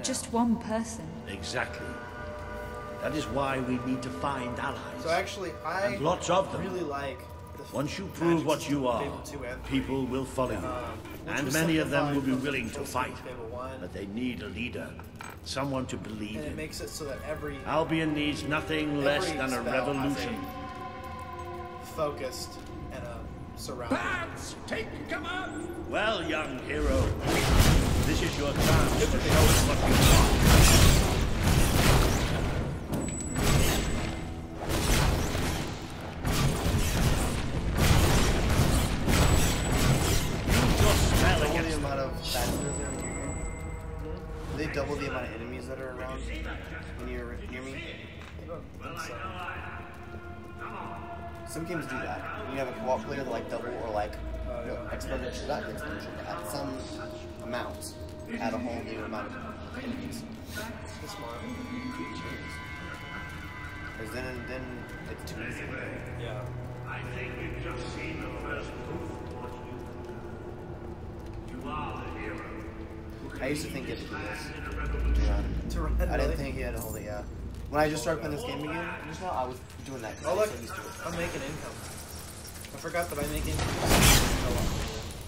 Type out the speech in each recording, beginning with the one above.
just one person. Exactly. That is why we need to find allies. So actually, I and lots of them. really like the Once you prove what you are, Fable 2 and 3, people will follow you. And many of them will be willing to fight. But they need a leader. Someone to believe and it in. makes it so that every Albion needs nothing less than a revolution. Focused and a surrounding. Bats! Take command! Well, young hero, this is your chance to show us what you are. Do they double the amount of enemies that are around when you're near me? Some games do that. You have a co-op player that like double or like exponential, not exponential, but at some amount, add a whole new amount of enemies. Because then it's too easy. Yeah. I think you've just seen the first proof of what you are the hero. I used to think you had to do this. To run, I didn't think you had to hold it, yeah. When I just started playing this game again, just now I was doing that. Oh look, I'm making income. I forgot that I make income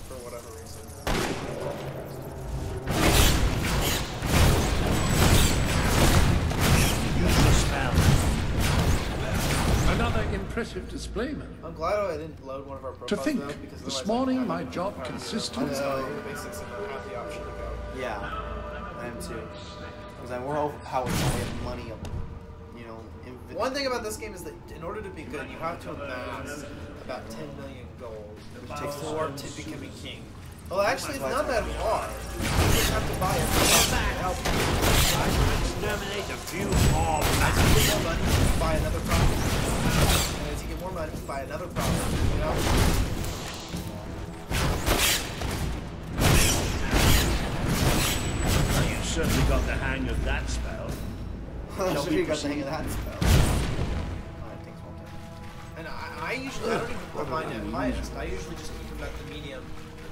for whatever reason. Use the spell. Another impressive display, man. I'm glad I didn't load one of our profiles To think, though, because this otherwise morning I'd my have job to consisted of of... basics and have the option to go. Yeah, I am too. Because we're overpowered, so we have money, you know. One thing about this game is that in order to be good, you have to amass about 10 million gold before becoming king. Well, actually, it's not that hard. You just have to buy it. Exterminate a few more As you get more money, you buy another property. And as you get more money, you buy another property. You know? You certainly got the hang of that spell. I'm sure you got the hang of that spell. And I usually, I don't even put mine at highest. I usually just keep them at the medium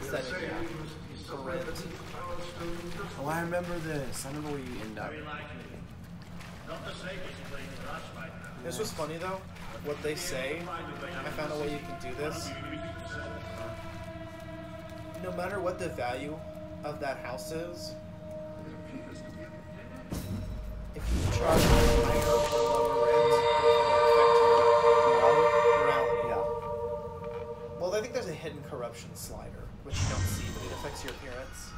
setting for rent. Oh, I remember this. I remember where you end up. This was funny though. What they say, I found a way you can do this. No matter what the value of that house is, if you charge higher or lower rent, it'll affect your morality. Well, I think there's a hidden corruption slider, which you don't see, but it affects your appearance.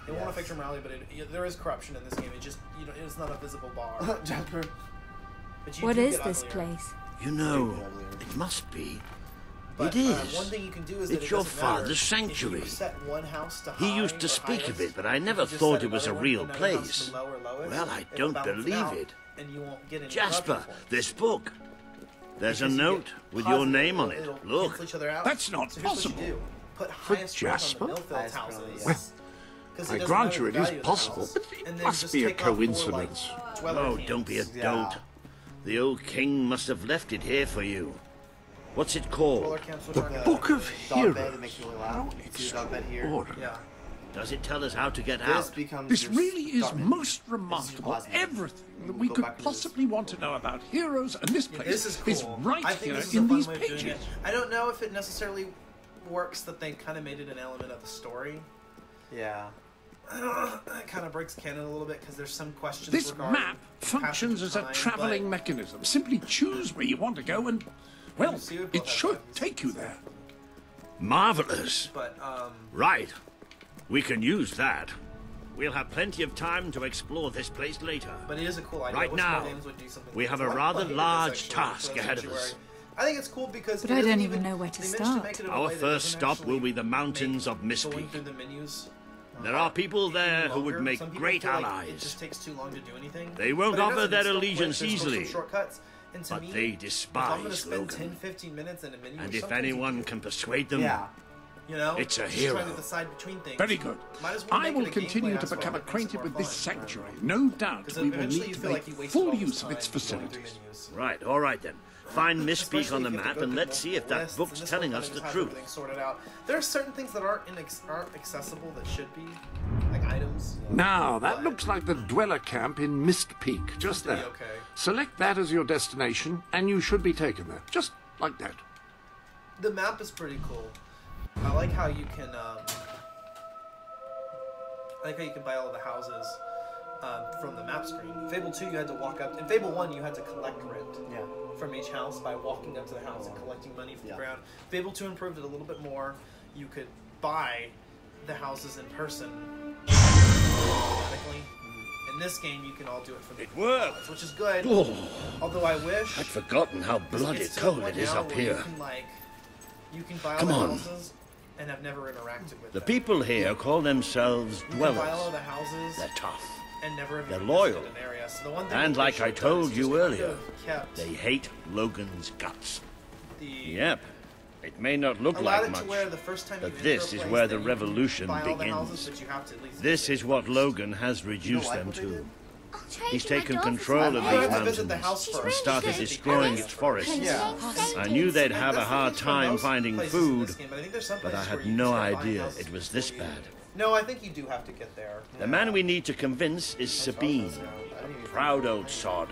It won't affect your morality, but there is corruption in this game. It just, you know, it's not a visible bar. Jasper. But What is this place? You know, it must be. But, it is. one thing you can do is it's that your doesn't matter father's sanctuary. if you set one house to He high used to or speak highest, of it, but I never if you just thought set it was a another real one, another house place. to lower, lowest, Well, I it'll don't balance believe out, it. And you won't get any Jasper, corruption points. this book. There's a Because you note get with your positive, name on it. it'll Look. cancel each other out. That's not So here's what you possible. do. Put For highest rent Jasper? on the Millfield Highest houses. probably, Well, 'Cause I doesn't grant matter you the it is value of the possible, house. but it And then must just be a take off 4, coincidence. dweller Oh, cans. don't be a Yeah. dolt. The old king must have left it here for you. What's it called? Dweller camps, which The are Book of Dog bed that Heroes. makes you really How loud. See the dog bed here? extraordinary. Yeah. Does it tell us how to get This out? becomes This your really is start menu. most remarkable. positive. Everything that we Go could back to this. possibly want to know about heroes and this place This is cool. right I think here this is a in fun these way of doing pages. it. I don't know if it necessarily works that they kind of made it an element of the story. Yeah. It kind of breaks canon a little bit because there's some questions. This regarding map functions passage as of a time, traveling but mechanism. Simply choose where you want to go and, well, You see, we both it have should buttons. take you there. Marvelous. But Right. We can use that. We'll have plenty of time to explore this place later. it is a cool idea. Right Wish now, more games would do something we like have this. a I rather hated this, large actually, task for ahead of Sanctuary. us. I think it's cool because But it I doesn't don't even know where to they managed start. make it in a Our way that first doesn't stop actually will be the mountains make of Mist going Peak. through the menus There are people there even who would longer. make Some people great feel like allies. It just takes too long to do anything. They won't But it offer doesn't. their It's still quick. allegiance There's still some easily. shortcuts. And to But me, they if I'm going to despise spend Logan. 10-15 minutes in a menu, And or if something, anyone can persuade them, Yeah. you know, it's a just hero. trying to decide between things. Very good. Might as well I make will it a continue gameplay to aspect become that makes it acquainted more with this fun. sanctuary. No doubt Because we will eventually need you to feel make like you wasted full all this use of its time going through facilities. menus. Right, all right then. Find Misspeak Especially on the if you have to map go and through let's see if multiple that lists, book's and this telling one us kind the of has truth. everything sorted out. There are certain things that aren't accessible that should be, like items. Now, that But looks like the dweller camp in Mist Peak, just to be there. okay. Select that as your destination, and you should be taken there, just like that. The map is pretty cool. I like how you can, buy all the houses from the map screen. Fable 2, you had to walk up. In Fable 1, you had to collect rent from each house by walking up to the house and collecting money from the ground. Fable 2 improved it a little bit more. You could buy the houses in person automatically. In this game, you can all do it from the worked. which is good. Oh, Although I wish I'd forgotten how bloody it's to the cold point it is now up where here. You can buy all Come the on. houses and have never interacted with The them. people here call themselves You can buy all dwellers. of the houses They're tough. and never have They're even loyal. visited an area. So the one thing And that like they I should have done told is you just kind earlier, of kept they hate Logan's guts. the Yep. It may not look allowed like it much, to where the first time but you this enter a is place where that the you can revolution buy all the begins. houses, but you have to at least This visit is what first. Logan has You reduced don't like them what they to. did? He's taken control of You these have to mountains visit the house and first. started destroying its forests. Yeah. I knew they'd have a That's the hard case for time most finding places in food, this game, but I think there's some but I places where had you no just start buying idea houses it was this before you- bad. No, I think you do have to get there. The man we need to convince is Sabine, I didn't even proud old sod,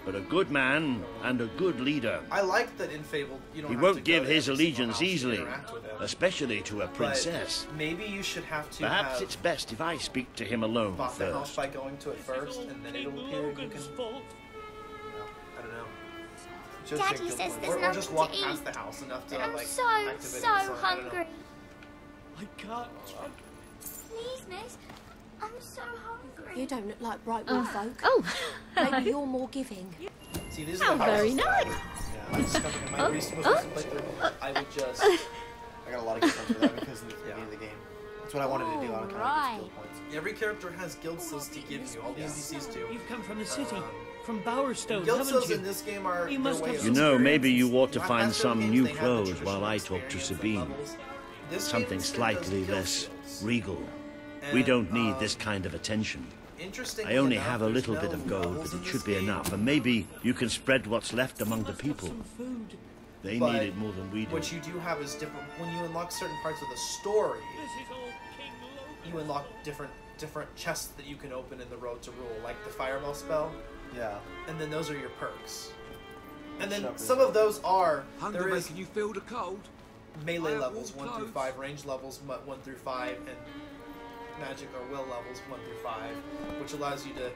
but a good man and a good leader. I like that in Fable you don't He have won't to give go to his every single allegiance house and easily, interact with him. especially to a But princess. maybe you should have to Perhaps have it's best if I speak to him alone bought the house first. by going to it first, and then it'll appear. You can. I don't know. Just Daddy take good says points. there's Or just walk nothing to past eat. the house enough to And I'm like so activate the sign. I don't know. hungry. I can't. Please, miss. I'm so hungry. You don't look like bright wood folk. Oh, Maybe you're more giving. See, these are how the houses. very nice. Yeah, I discovered in my recent playthrough, I would just. I got a lot of good points for that because of the beginning Yeah. of the game. That's what I wanted to do. I kind of get skill points. Every character has guild cells to give you. All the NPCs do. You've come from the city, from Bowerstone, Guild haven't cells you? in this game are. You their must way have of some You know, maybe experience. you ought to Last find Fast some games, new they had the clothes traditional while I talk to experience and Sabine. levels. This game Something instead slightly does guild less skills. regal. We And, don't need this kind of attention. Interestingly I only enough, have a there's little no bit of gold, levels but in it this should be game, enough. And maybe you can spread what's left among the Must have people. some food. They but need it more than we do. What you do have is different. When you unlock certain parts of the story, This is all King Logan. you unlock different chests that you can open in the Road to Rule, like the Fireball spell, Yeah. and then those are your perks. And then Shop is- some of those are Hunger there is making you feel the cold. melee I have levels warm 1 through clothes. 5, range levels 1 through 5, and magic or will levels 1 through 5, which allows you to.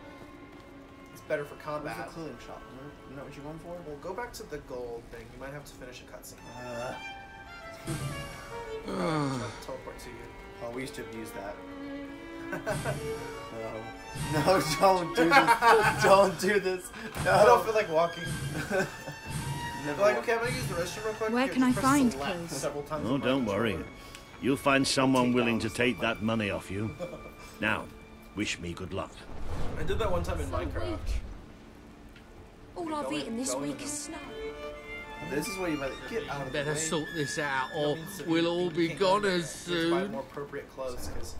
It's better for Where's combat. the clothing shop? You know what you went for? Well, go back to the gold thing. You might have to finish a cutscene. Try to teleport to you. Oh, we used to abuse that. No, don't do this. Don't do this. No. I don't feel like walking. Never Like, walk. okay, I'm gonna use the restroom real quick. Where Here, can I just press find select clothes? several times Oh, on my don't worry. controller. You'll find someone take willing to those. take that money off you. Now, wish me good luck. I did that one time in Minecraft. All I've Going- eaten this going week to is the- snow. This is where you better get out of the Better way. sort this out, That or means that we'll you all be can't go gone there. as You have to buy soon. more appropriate clothes, because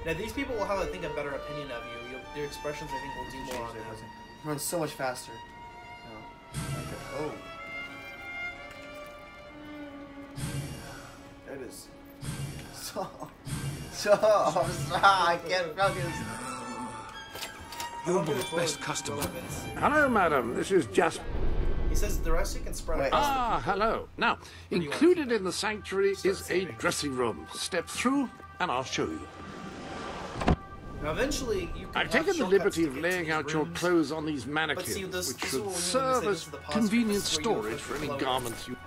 now these people will have, I think, a better opinion of you. Their expressions, I think, will do more on them. Run so much faster. No. Okay. Oh. There it is. Stop. Stop. Stop. I can't focus. You're my best customer. Hello, madam. This is Jasper. He says the rest you can spread Wait. across Ah, hello. Now, included in the sanctuary is a dressing room. Step through, and I'll show you. Now, eventually, you can I've have taken the shortcuts liberty to of get to laying these out your rooms. clothes on these But see, mannequins, this which is should what we mean when we serve say this as is the pause convenient button. This is where you storage equip for your any clothing. garments you...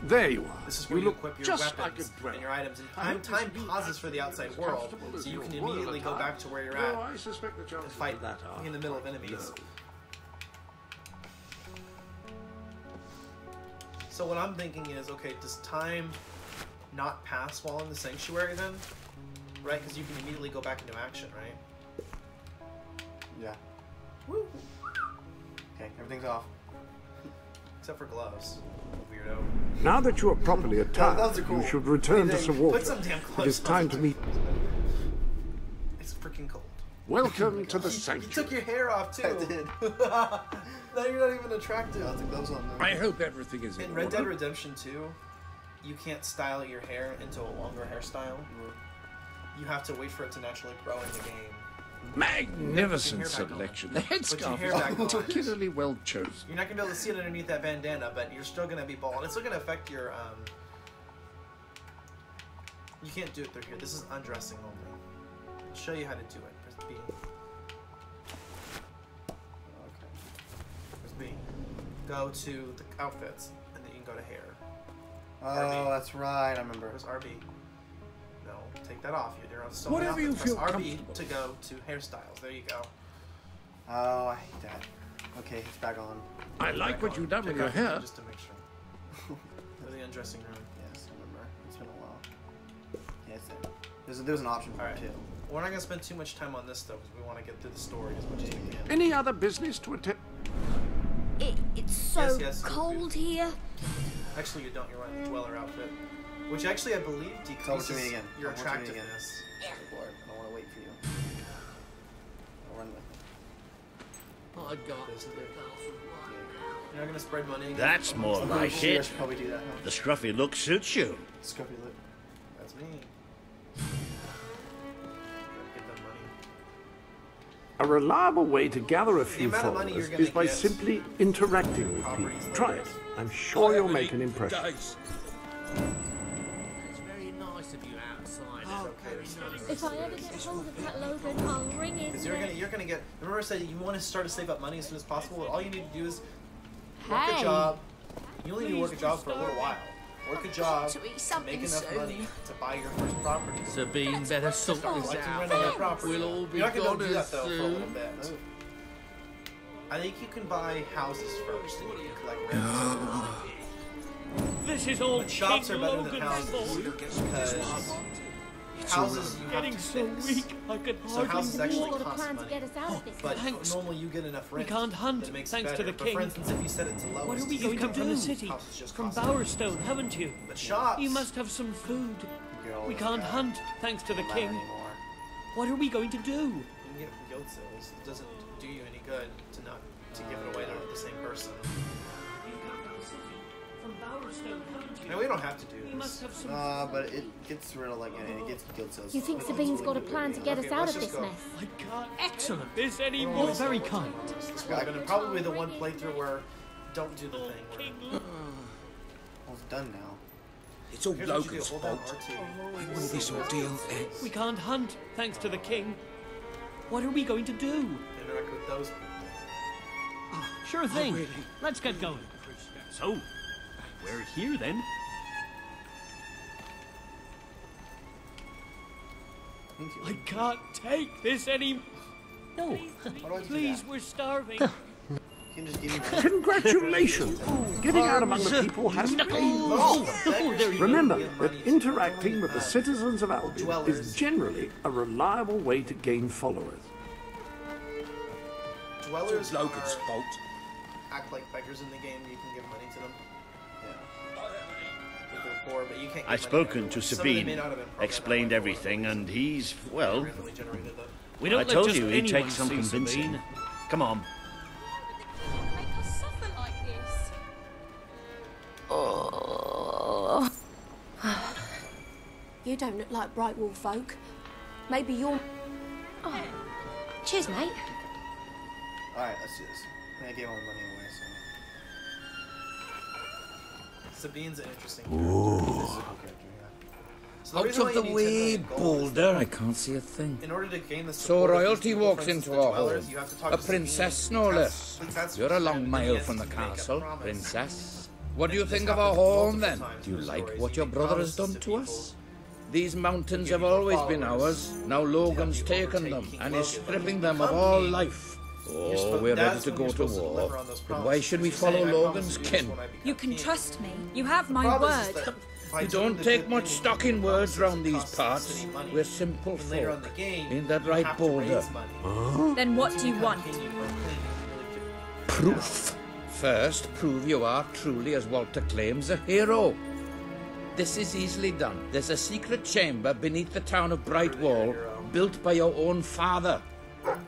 There you are. This is where You you look equip your just like a weapons dweller. and your items, I hope and time this pauses for the outside world, comfortable as so you your can royal immediately go attire. back to where you're Though at I suspect the and chances fight of that are in the middle of quite enemies. low. So what I'm thinking is, okay, does time not pass while in the sanctuary then? Right, because you can immediately go back into action, right? Yeah. Woo! Okay, everything's off. Except for gloves. Weirdo. Now that you are properly attired, those are cool. you should return to Hey, Sir Put Walter. some damn It clothes is time on. to meet. It's freaking cold. Welcome to the You took sanctuary. your hair off too. I did. Now you're not even attractive. I'll take those on there. I hope everything is In in Red Dead order. Redemption 2, you can't style your hair into a longer hairstyle. You have to wait for it to naturally grow in the game. Magnificent Put your hair back on. selection. The Put your headscarf hair is back on. particularly well chosen. You're not gonna be able to see it underneath that bandana, but you're still gonna be bald. It's still gonna affect your You can't do it through here. This is undressing only. I'll show you how to do it. Press B. Okay. Press B. Go to the outfits, and then you can go to hair. Oh, that's right. I remember. Press RB. No, take that off. You're on so Whatever many you outfits. feel Press RB comfortable. to go to hairstyles. There you go. Oh, I hate that. Okay, it's back on. I like what you've done with your Check out hair. just to make sure. For the undressing room. Yes, I remember. It's been a while. Yes, there's an option for Alright. it too. We're not gonna spend too much time on this though, because we want to get through the story as much as we can. Any other business to attend? It's so Yes, cold here. Actually, you don't. You're wearing the dweller outfit, which actually I believe Tell what you mean decreases again. your Tell what you mean again. attractiveness. Good Lord, I don't want to wait for you. I'll run with it. I got This to is the it. castle. You're not gonna spread money. against That's someone. more I'm like pretty sure I it. should probably do that. Huh? The scruffy look suits you. Scruffy lip. That's me. Get that money. A reliable way to gather a few amount of money followers you're gonna is by get simply interacting with properties people. like Try this. it. I'm sure you'll make an impression. It's very nice of you outside. If I ever get hold of that Logan, I'll ring his Because neck. you're gonna get. Remember, I said you want to start to save up money as soon as possible. All you need to do is work a Hey. job. You only need to work a job for a little while. Work a job to eat to something make enough soon. money to buy your first property. Sabine better sort Start this collecting out. rent on your property. We'll all be You're not gonna do goners that though for a little soon. bit. I think you can buy houses first, and you can collect rent. This is all But shops King are better than Logan's houses fault. because houses you have Getting to so fix. weak, I could So hardly houses We've actually got a cost plan to money. get us out of this. But Thanks. normally you get enough rent. can't hunt, that it makes thanks it to better. the But king. for instance, if you set it to lowest, What are we you've going to come from the city? Houses just From cost money. Bowerstone, haven't you? But shops, You must have some food. Girl, We can't hunt, thanks to the Not king. anymore. What are we going to do? You can get it from guild sales. It doesn't do you any good to not to give it away to the same person. From Bowerstone, haven't No, we don't have to do We must this. have some But it gets rid of like it gets guild sales. You think Sabine's got a plan to get us Okay, out let's of just this go. mess? I can't excellent this anymore. Very kind. This would have been probably the one playthrough where don't do the thing. Where, King Well, it's done now. It's all here's what you do, Logan's hold down fault. RT. I know this ordeal ends. We can't hunt, thanks to the king. What are we going to do? Interact with those people. Sure thing. Let's get going. So, we're here then. Thank you. I can't take this any. No, Why do I have to do please, that? we're starving. You can just give me money. Congratulations! Getting out among the people has paid. Remember that interacting with the citizens of Albion is generally a reliable way to gain followers. Dwellers It's Logan's are, fault. act like beggars in the game. You can give money to them Yeah. if they're poor, but you can't. Give I've money spoken to to everyone. Some of them may Sabine, not have been programmed explained that way for everything, whatever and he's, well, reason. Randomly generated them. We I don't let told just you he'd anyone take some see convincing. Sabine. Come on. Make us suffer like this. You don't look like Brightwall folk. Maybe you're... Oh. Cheers, mate. Alright, let's do this. I gave all my money away, so. Sabine's an interesting character. This is a cool character, yeah. So Out reason why of you the need 10 way, million gold is Boulder. I can't see a thing. in order to gain the So support of these royalty people, walks for instance, into the our dwellers, home. you have to talk A to Sabine princess, and no pass- less. pass You're a long and mile yes, from the you make a castle, promise. princess. What do you This think of our happens home, multiple then? times Do you in the like stories. what You your make brother has promises done to to people. us? These mountains Give have you always been followers. ours. Now Logan's you taken overtake them King and is Logan. stripping When you them of become all king, life. You're Oh, supposed- we're ready that's to when go you're to supposed to war. deliver on those But why promises. should we You're follow saying, "I promise Logan's to do this kin? when I become You can king." trust me. You have my Problem is word. that by We doing don't the take good much thing, stock you in do words promises, round it these costs the parts. city money. We're simple And later on in folk. the game, Ain't that you right, have to Boulder? raise money. Then what Once do you become want? king, you proclaim you really Proof. First, prove you are truly, as Walter claims, a hero. This is easily done. There's a secret chamber beneath the town of Brightwall, built by your own father.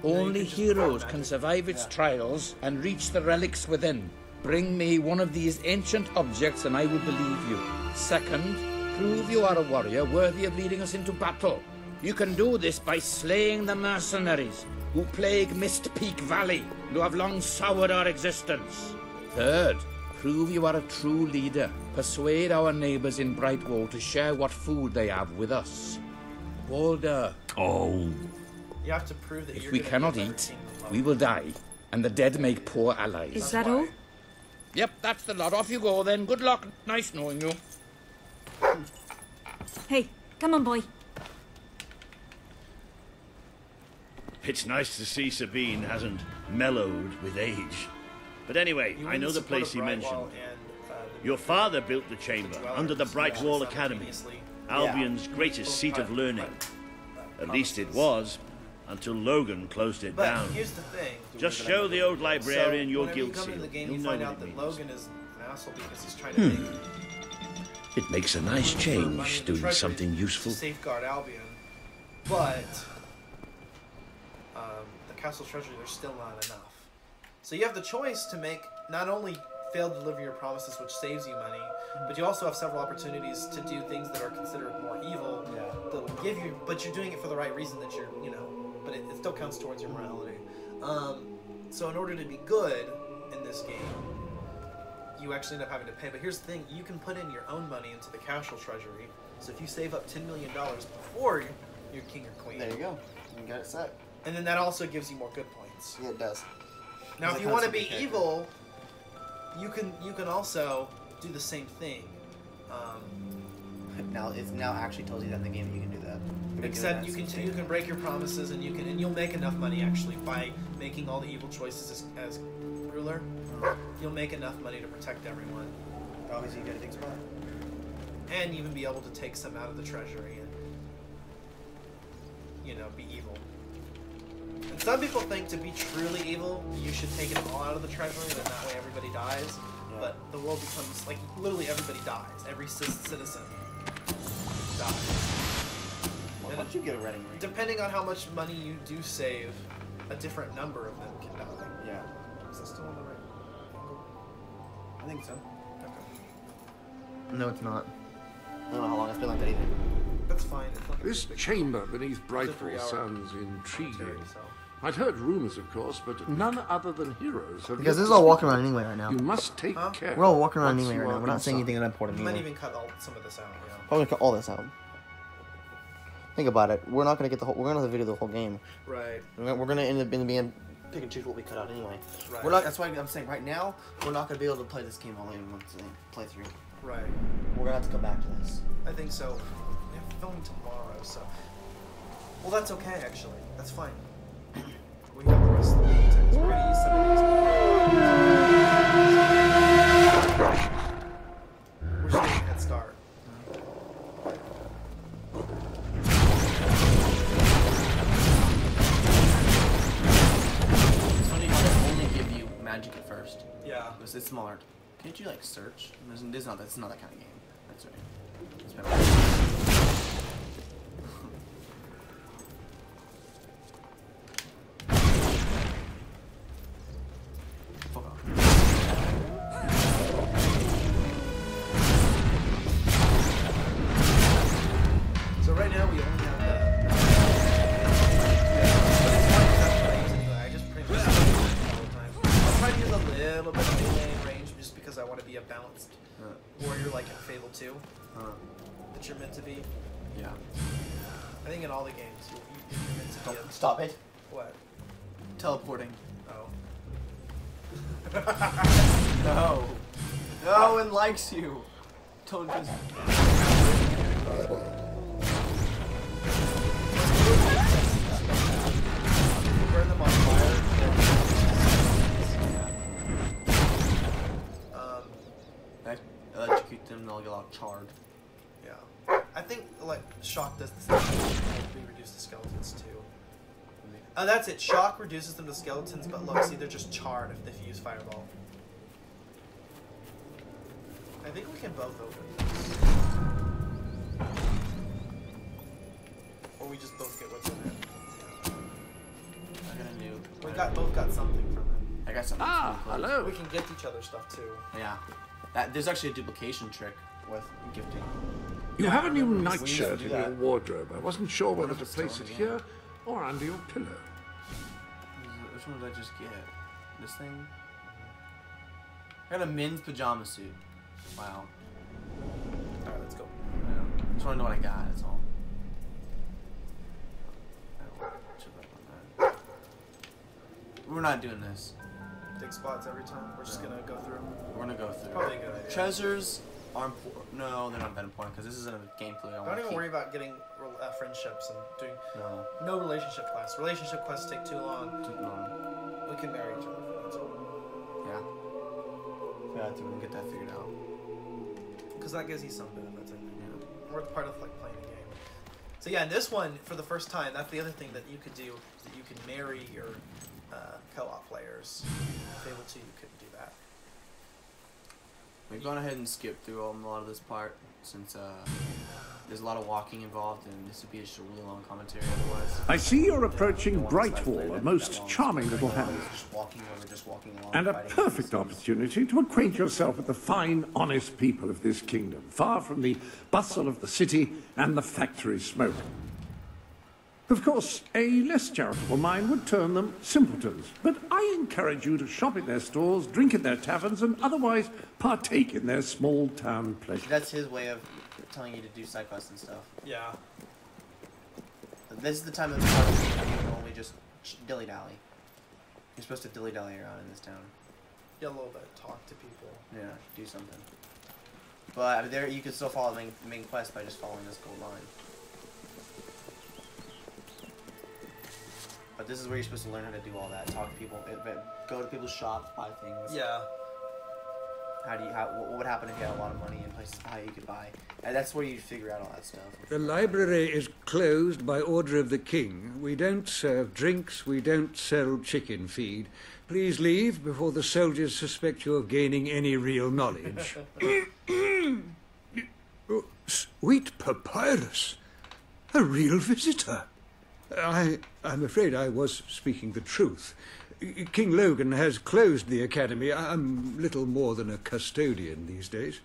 Only heroes can survive its trials and reach the relics within. Bring me one of these ancient objects and I will believe you. Second, prove you are a warrior worthy of leading us into battle. You can do this by slaying the mercenaries who plague Mist Peak Valley and who have long soured our existence. Third, prove you are a true leader. Persuade our neighbors in Brightwall to share what food they have with us. Walder. Oh. You have to prove that If you're we gonna cannot be a better eat, king than we will die, and the dead make poor allies. Is that all? Yep, that's the lot. Off you go then. Good luck. Nice knowing you. Hey, come on, boy. It's nice to see Sabine hasn't mellowed with age. But anyway, I know the place he mentioned. Your father built the chamber under the Brightwall Academy, Albion's greatest seat of learning. At least it was, until Logan closed it down. Here's the thing. Just show the old librarian your whenever you guild come seal. into the game, You'll you know find what out it that means. Logan is an asshole because he's trying to make It makes a nice change doing something useful. to safeguard Albion, but the castle treasury, there's still not enough. So you have the choice to make not only fail to deliver your promises, which saves you money, but you also have several opportunities to do things that are considered more evil. That will give you, but you're doing it for the right reason. That you're, but it still counts towards your morality. So in order to be good in this game, you actually end up having to pay. But here's the thing: you can put in your own money into the castle treasury. So if you save up $10 million before you're king or queen, There you go. You got it set. and then that also gives you more good points. Yeah, it does. Now, It's if a you want to concept be of evil, you can also do the same thing. Now it actually tells you that in the game that you can do that. Except you can break your promises, and you'll make enough money actually by making all the evil choices as ruler. You'll make enough money to protect everyone. Obviously, you get a big spot. And even be able to take some out of the treasury and be evil. And some people think to be truly evil, you should take it all out of the treasury, and that way everybody dies. Yeah. But the world becomes like literally everybody dies. Every citizen dies. Why don't you get a Reading ring? Depending on how much money you do save, a different number of them can die. Yeah. Is that still on the right angle? I think so. Okay. No, it's not. I don't know how long it's been like that either. That's fine. It's like This chamber beneath Brightwall sounds intriguing. I'd heard rumors, of course, but none other than heroes have... Because this is all walking around anyway right now. You must take care. We're all walking around once anyway you right now. are We're not saying inside. anything unimportant You might either. even cut some of this out. Probably cut all this out. Think about it. We're not gonna get the whole. We're gonna have the video the whole game. Right. We're gonna end up in the end pick and choose what we cut out anyway. Right. We're not. That's why I'm saying right now we're not gonna be able to play this game all in one playthrough. Right. We're gonna have to come back to this. I think so. They're filming tomorrow, so. Well, that's okay actually. That's fine. We have the rest of the week to. We're gonna use some of these. We're just getting a head start. It's funny to only give you magic at first. Yeah. It's smart. Can't you like search? It's not that kind of game. That's right. It's better. Fuck off. So right now we only have the. I just pretty much all the time. I'll try to use a little bit of melee and range just because I want to be a balanced warrior like in Fable 2 that you're meant to be. Yeah. I think in all the games you're meant to be. Stop it. What? Teleporting. Oh. No. No one likes you. Totally. Burn them on fire. Electrocute them, they'll get all charred. Yeah. I think like shock does the same thing. We reduce the skeletons too. That's it. Shock reduces them to skeletons, but look, see, they're just charred if you use fireball. I think we can both open these. Or we just both get what's in it. We both got something from it. I got something. Ah, hello. We can gift each other stuff too. Yeah. There's actually a duplication trick with gifting. You have a new we used nightshirt to in do your that. wardrobe. I wasn't sure whether to place it here or under your pillow. Which one did I just get? This thing? I got a men's pajama suit. Wow. Alright, let's go. Yeah. Just want to know what I got, that's all. We're not doing this. Take spots every time. We're just gonna go through them. We're gonna go through. Probably a good idea. Treasures are important. No, they're not that important because this isn't a gameplay. Don't even worry about getting friendships and doing no relationship quests. Relationship quests take too long. We can marry each other. That's all. Yeah. Yeah, we can get that figured out. Because that gives you some benefits, I think. Yeah. We're part of like playing the game. So yeah, in this one, for the first time, that's the other thing that you could do, is that you could marry your co-op players. Fable 2, you couldn't do that. We've gone ahead and skipped through a lot of this part since there's a lot of walking involved, and this would be just a really long commentary otherwise. I see you're approaching Brightwall, a most charming little hamlet, Just walking along, and a perfect opportunity to acquaint yourself with the fine, honest people of this kingdom, far from the bustle of the city and the factory smoke. Of course, a less charitable mind would term them simpletons, but I encourage you to shop in their stores, drink in their taverns, and otherwise partake in their small-town pleasures. That's his way of telling you to do side quests and stuff. Yeah. This is the time of the party when you can only just dilly-dally. You're supposed to dilly-dally around in this town. Yeah, a little bit. Talk to people. Yeah, do something. But there, you can still follow the main quest by just following this gold line. But this is where you're supposed to learn how to do all that. Talk to people, go to people's shops, buy things. Yeah. What would happen if you had a lot of money in places to buy you could buy? And that's where you figure out all that stuff. The library is closed by order of the king. We don't serve drinks, we don't sell chicken feed. Please leave before the soldiers suspect you of gaining any real knowledge. Oh, sweet papyrus! A real visitor! I'm afraid I was speaking the truth. King Logan has closed the academy. I'm little more than a custodian these days.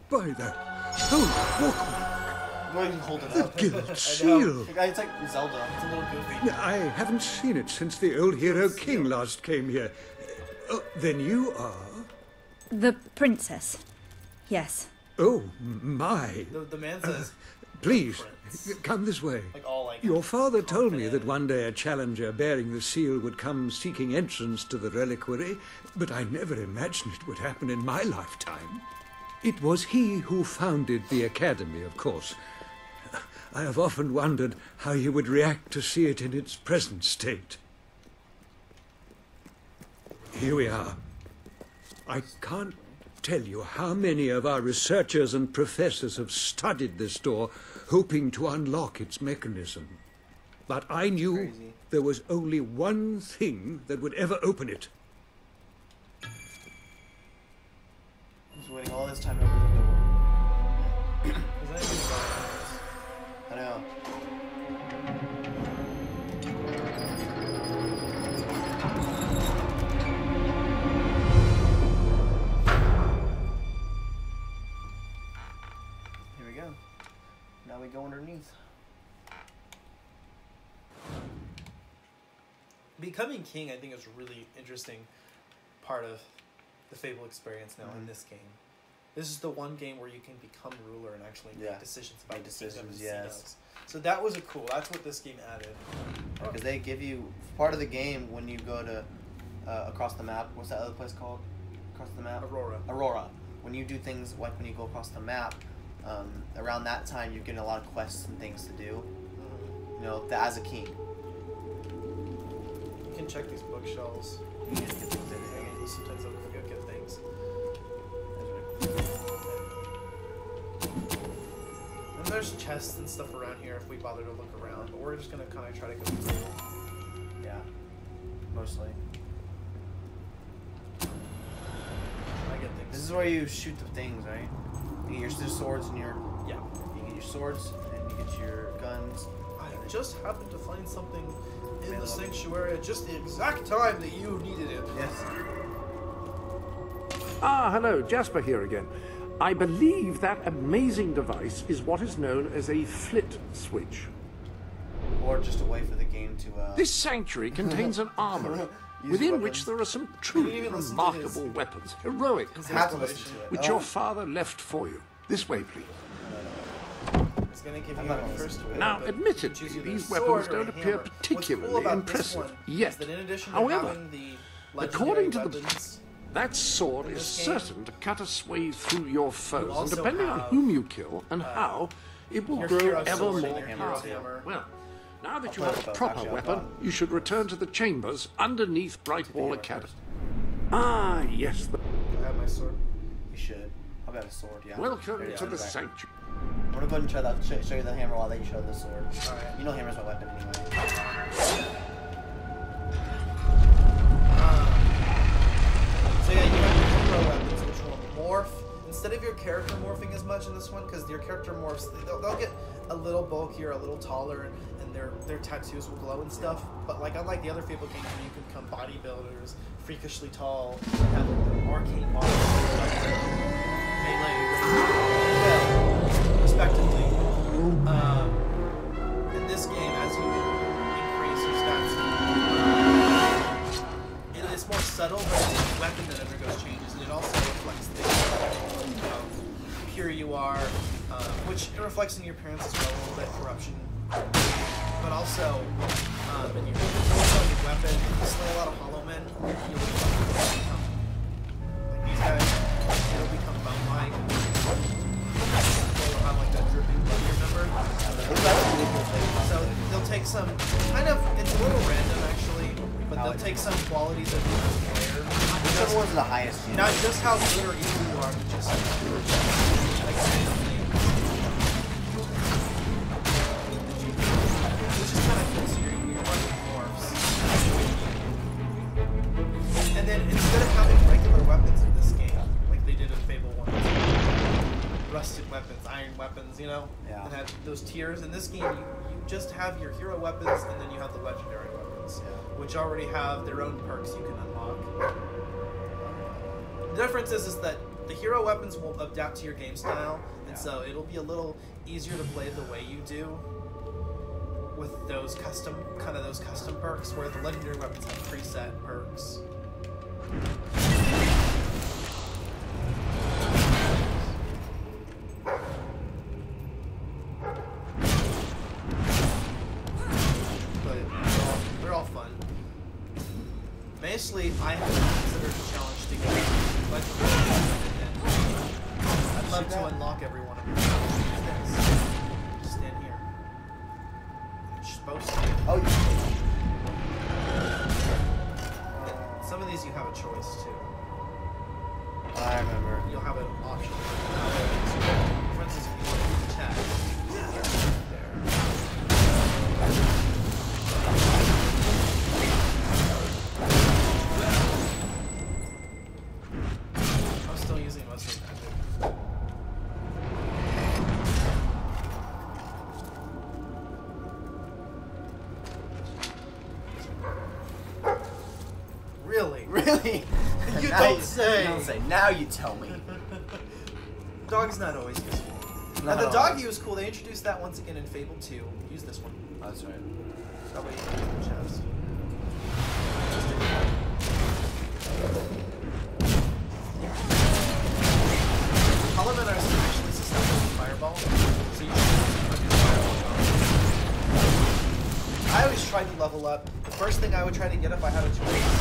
By the... Oh, Well, you can hold it the up. gilt seal! It's like Zelda. It's a little goofy. I haven't seen it since the old hero king last came here. Oh, then you are... The princess. Yes. Oh, my. The man says... Please, come this way. Your father told me that one day a challenger bearing the seal would come seeking entrance to the reliquary, but I never imagined it would happen in my lifetime. It was he who founded the academy, of course. I have often wondered how he would react to see it in its present state. Here we are. I can't tell you how many of our researchers and professors have studied this door, hoping to unlock its mechanism. But I knew there was only one thing that would ever open it. I was waiting all this time to open the door. I know. Here we go. Now we go underneath. Becoming king, I think, is a really interesting part of the Fable experience now in this game. This is the one game where you can become ruler and actually make decisions about decisions. Yes. So that was that's what this game added. Because they give you part of the game when you go to across the map. What's that other place called? Across the map. Aurora. When you do things like when you go across the map, around that time you're getting a lot of quests and things to do. You know, as a king. You can check these bookshelves. You can get things in. Sometimes they'll go get things. And there's chests and stuff around here if we bother to look around, but we're just gonna kind of try to go through. Yeah, mostly. I get things. This is where you shoot the things, right? You get your swords and your swords, and you get your guns. I just happened to find something in the sanctuary at just the exact time that you needed it. Yes. Ah, hello, Jasper here again. I believe that amazing device is what is known as a flit switch. Or just a way for the game to... This sanctuary contains an armory, within which there are some truly remarkable weapons, heroic, which your father left for you. This way, please. It's going to give you a first weapon. Now, admittedly, these weapons don't appear particularly impressive yet. However, according to the... That sword is certain to cut a swathe through your foes, and depending on whom you kill and how, it will grow ever more powerful. Well, now that you have a proper weapon, you should return to the chambers underneath Brightwall Academy. Ah, yes. Do I have my sword? You should. I've got a sword, yeah. Welcome to the sanctuary. I'm gonna go ahead and try that, show you the hammer while they show the sword. Alright. You know hammer's my weapon anyway. So yeah, you have your hero weapons, which will morph. Instead of your character morphing as much in this one, because your character morphs, they'll get a little bulkier, a little taller, and their tattoos will glow and stuff. But like unlike the other Fable games where you can become bodybuilders, freakishly tall, and have arcane models, melee, respectively. In this game, as you increase your stats, it's more subtle, but it's a weapon that undergoes changes, and it also reflects how pure you are, which it reflects in your appearance as well, a little bit corruption. But also, in your weapon, you slay a lot of hollow men, you'll become like these guys, it'll become bone-like. They'll have like that dripping blood, you remember? So they'll take some, kind of, it's a little random actually, but they'll take some qualities of your player. Whichever one's the highest. Not just how good or evil you are, but just like which is kind of cool. So you're running morphs. And then instead of having regular weapons in this game, like they did in Fable 1, rusted weapons, iron weapons, you know, and have those tiers. In this game, you just have your hero weapons, and then you have the legendary weapons, which already have their own perks you can unlock. The difference is that the hero weapons will adapt to your game style, and so it'll be a little easier to play the way you do with those custom perks, where the legendary weapons have preset perks. They're all fun. Basically, I have considered a challenge to get legendary weapons. I'd love to unlock every one of them. Just stand here. You're supposed to. Oh, and some of these you have a choice too. I remember. You'll have an option. For instance, if you want to attack. I'm still using most of that. Really? Really? You don't say. You don't say. Now you tell me. Dog's not always useful. Now the doggy was cool. They introduced that once again in Fable 2. Use this one. Oh, that's right. That way you can use the chest. Hollow-men are especially susceptible to fireball, so you should use fireball. I always tried to level up. The first thing I would try to get if I had a choice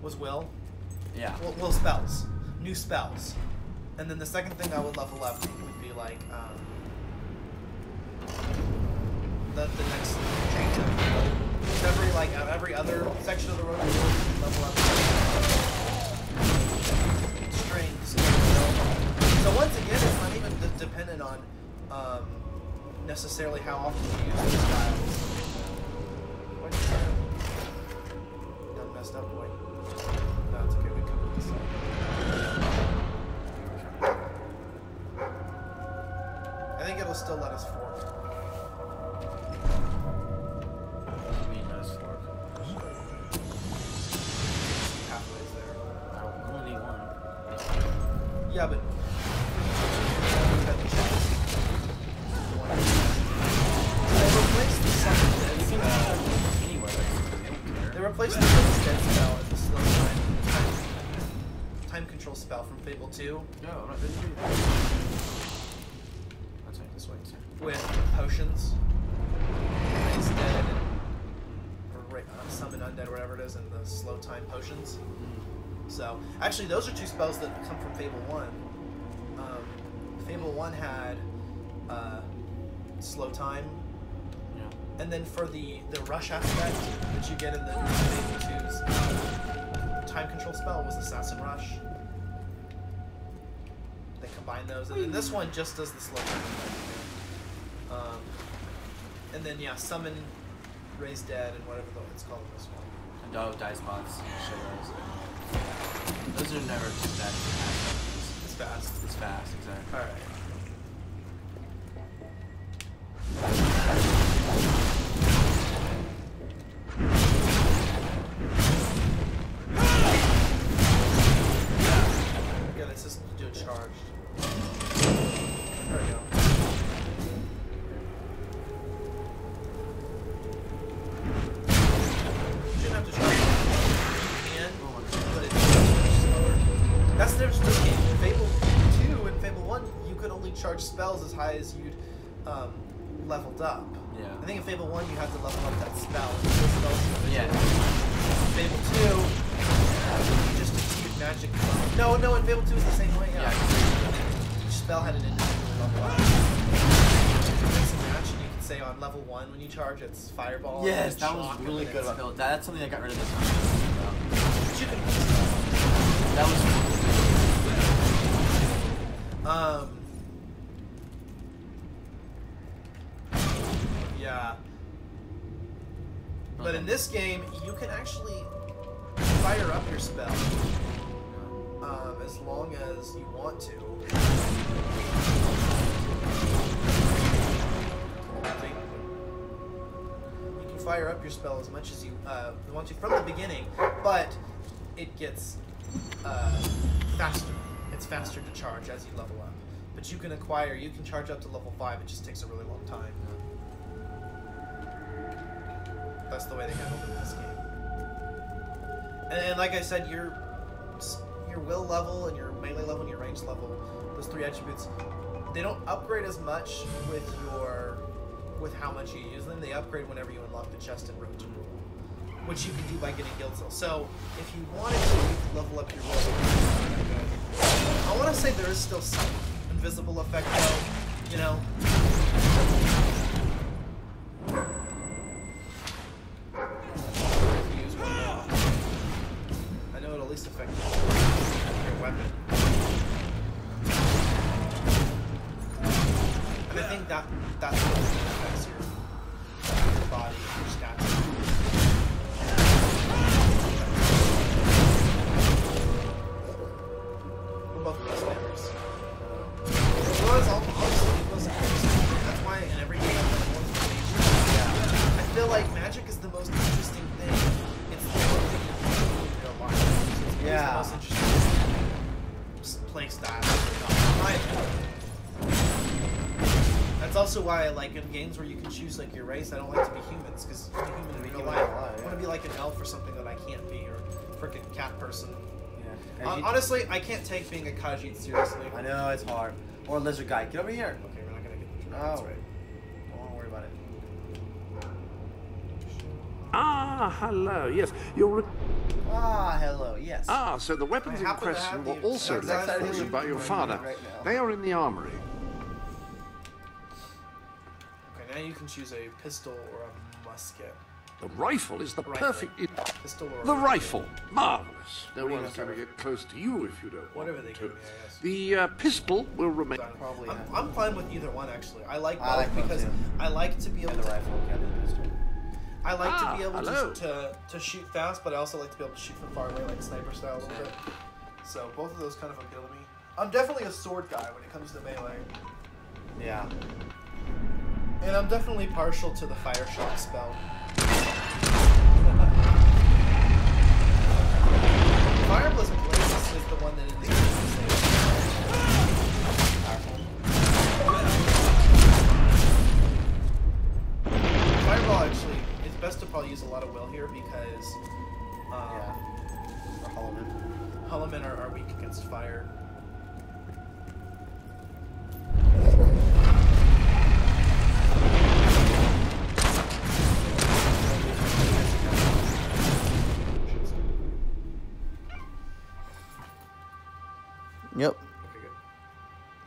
was will. Yeah. Will spells. New spells. And then the second thing I would level up would be like the next change of every other section of the road you level up strength. So once again, it's not even dependent on necessarily how often you use these styles. Done messed up, boy. No, it's okay. We come to this side. will still let us fork. Pathways there. I only need one. Yeah, but they replaced the dead spell as a slow time control spell from Fable 2. No, not this. That's right, this way. With potions. Raise dead or summon undead, or whatever it is, and the slow time potions. So, actually, those are two spells that come from Fable 1. Fable 1 had slow time. Yeah. And then for the rush aspect that you get in the Fable 2's time control spell was Assassin Rush. They combine those. And then this one just does the slow time. And then, yeah, summon, raise dead, and whatever it's called in this one. And die spots. Those are never too bad. It's fast. It's fast, exactly. Alright. Yeah, let's just do it charged. There we go. Shouldn't have to charge it. But it's slower. That's the difference between this game. In Fable 2 and Fable 1, you could only charge spells as high as you'd leveled up. Yeah. I think in Fable 1 you had to level up that spell. Yeah. Fable 2, you just achieved magic. No, in Fable 2 is the same way. Yeah. Each spell had an individual level up. It's a match, and you can say on level 1 when you charge, it's fireball. Yes, that was really good about Fable. That's something I got rid of this time. But you can. That was. Yeah. But in this game, you can actually fire up your spell as long as you want to. You can fire up your spell as much as you want to from the beginning, but it gets faster. It's faster to charge as you level up. But you can charge up to level 5, it just takes a really long time. That's the way they handled it in this game. And like I said, your will level and your melee level and your range level, those 3 attributes, they don't upgrade as much with how much you use them. They upgrade whenever you unlock the chest in Road to Rule, which you can do by getting guild souls. So if you wanted to, you could level up your will. I want to say there is still some invisible effect though, you know. I know it'll at least affect your weapon. And I think that's what affects your body, your stats. We're both best members. That's why in every game I've done once with I feel like magic is the most interesting thing. It's the one thing that you do in real life. So it's the most interesting play style. That's also why I like in games where you can choose like your race. I don't like to be humans because I'm a human in real life. I want to be like an elf or something that I can't be, or freaking cat person. Yeah. Honestly, I can't take being a Khajiit seriously. I know, it's hard. Or a lizard guy. Get over here. Okay, we're not gonna get the dragons right. Don't worry about it. Ah, hello. Yes, you're. Ah, hello. Yes. Ah, so the weapons in question were also left by your father. They are in the armory. Okay, now you can choose a pistol or a musket. The rifle is the perfect... Pistol or the rifle. Marvellous. No one's going to get close to you if you don't want Whatever they to. give me, I guess. The pistol will remain... I'm fine with either one, actually. I like both because I like to be able to... I like to be able to shoot fast, but I also like to be able to shoot from far away, like sniper style a little bit. So both of those kind of appeal to me. I'm definitely a sword guy when it comes to melee. Yeah. And I'm definitely partial to the fire shock spell. Fire Blizzard Blaze is the one that is the Fireball actually, it's best to probably use a lot of will here because or Hollow-Men. Hollow-Men are weak against fire. Yep.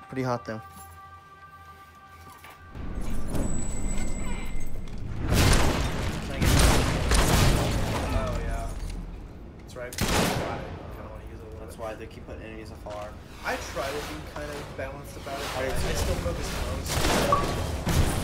Pretty hot though. Oh yeah. That's right. That's why they keep putting enemies afar. I try to be kind of balanced about it. I still focus most.